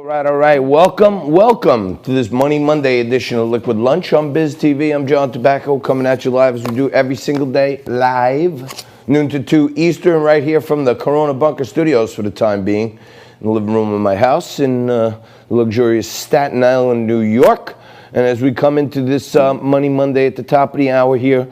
All right. Welcome to this Money Monday edition of Liquid Lunch on Biz TV. I'm John Tobacco, coming at you live as we do every single day, live, noon to 2 Eastern, right here from the Corona Bunker Studios for the time being, in the living room of my house in luxurious Staten Island, New York. And as we come into this Money Monday at the top of the hour here,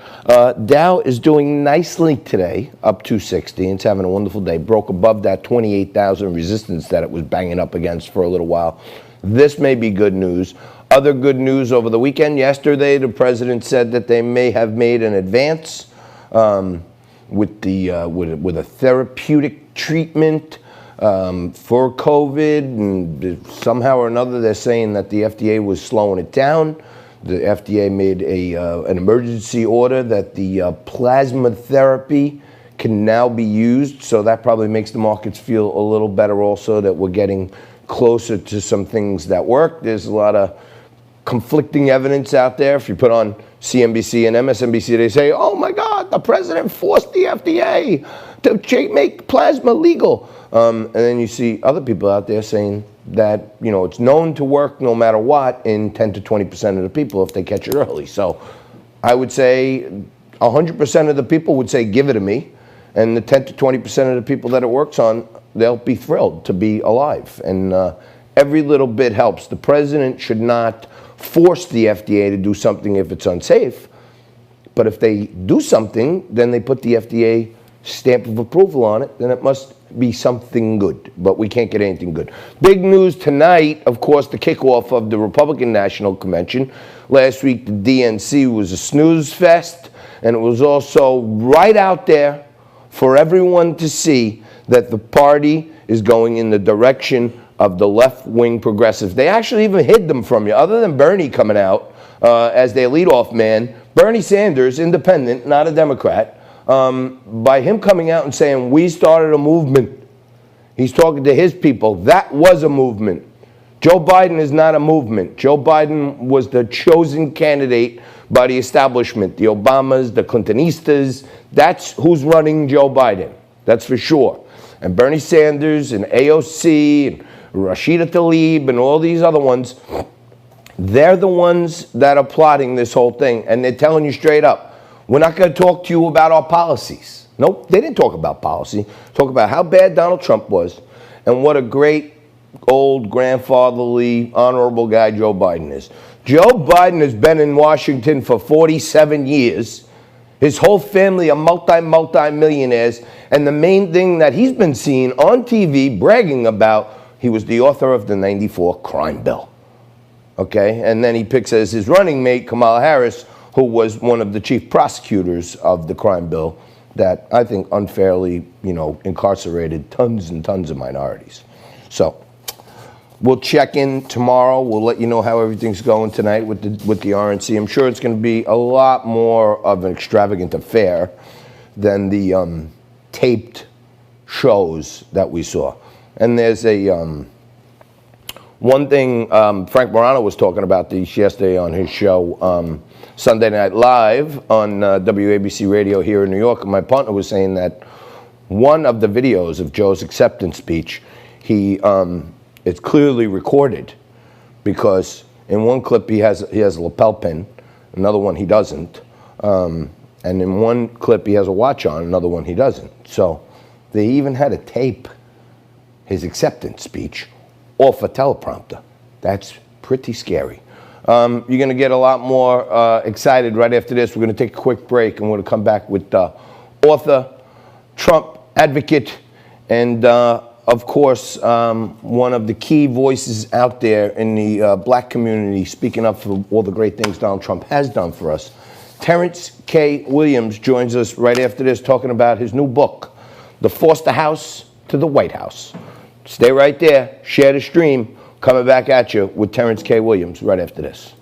Dow is doing nicely today, up 260. It's having a wonderful day. Broke above that 28,000 resistance that it was banging up against for a little while. This may be good news. Other good news over the weekend. Yesterday, the president said that they may have made an advance with a therapeutic treatment for COVID, and somehow or another they're saying that the FDA was slowing it down. The FDA made an emergency order that the plasma therapy can now be used, so that probably makes the markets feel a little better also, that we're getting closer to some things that work. There's a lot of conflicting evidence out there. If you put on CNBC and MSNBC, they say, oh my God, the president forced the FDA to make plasma legal. And then you see other people out there saying that, you know, it's known to work no matter what in 10 to 20% of the people if they catch it early. So I would say 100% of the people would say, give it to me. And the 10 to 20% of the people that it works on, they'll be thrilled to be alive. And every little bit helps. The president should not force the FDA to do something if it's unsafe. But if they do something, then they put the FDA stamp of approval on it, then it must be something good. But we can't get anything good. Big news tonight, of course, the kickoff of the Republican National Convention. Last week, the DNC was a snooze fest, and it was also right out there for everyone to see that the party is going in the direction of the left-wing progressives. They actually even hid them from you. Other than Bernie coming out as their leadoff man, Bernie Sanders, independent, not a Democrat, by him coming out and saying, we started a movement. He's talking to his people. That was a movement. Joe Biden is not a movement. Joe Biden was the chosen candidate by the establishment, the Obamas, the Clintonistas. That's who's running Joe Biden. That's for sure. And Bernie Sanders and AOC and Rashida Tlaib and all these other ones, they're the ones that are plotting this whole thing. And they're telling you straight up, we're not going to talk to you about our policies. Nope, they didn't talk about policy. Talk about how bad Donald Trump was and what a great old grandfatherly, honorable guy Joe Biden is. Joe Biden has been in Washington for 47 years. His whole family are multi-millionaires. And the main thing that he's been seen on TV bragging about, he was the author of the '94 crime bill. Okay, and then he picks as his running mate Kamala Harris, who was one of the chief prosecutors of the crime bill that I think unfairly, incarcerated tons and tons of minorities. So we'll check in tomorrow. We'll let you know how everything's going tonight with the RNC. I'm sure it's going to be a lot more of an extravagant affair than the taped shows that we saw. And there's a one thing Frank Morano was talking about this yesterday on his show, Sunday Night Live on WABC Radio here in New York. And my partner was saying that one of the videos of Joe's acceptance speech, it's clearly recorded, because in one clip he has a lapel pin, another one he doesn't, and in one clip he has a watch on, another one he doesn't. So they even had to tape his acceptance speech off a teleprompter. That's pretty scary. You're going to get a lot more excited right after this. We're going to take a quick break, and we're going to come back with author, Trump advocate, and of course, one of the key voices out there in the black community, speaking up for all the great things Donald Trump has done for us. Terrence K. Williams joins us right after this, talking about his new book, The Foster House to the White House. Stay right there. Share the stream. Coming back at you with Terrence K. Williams right after this.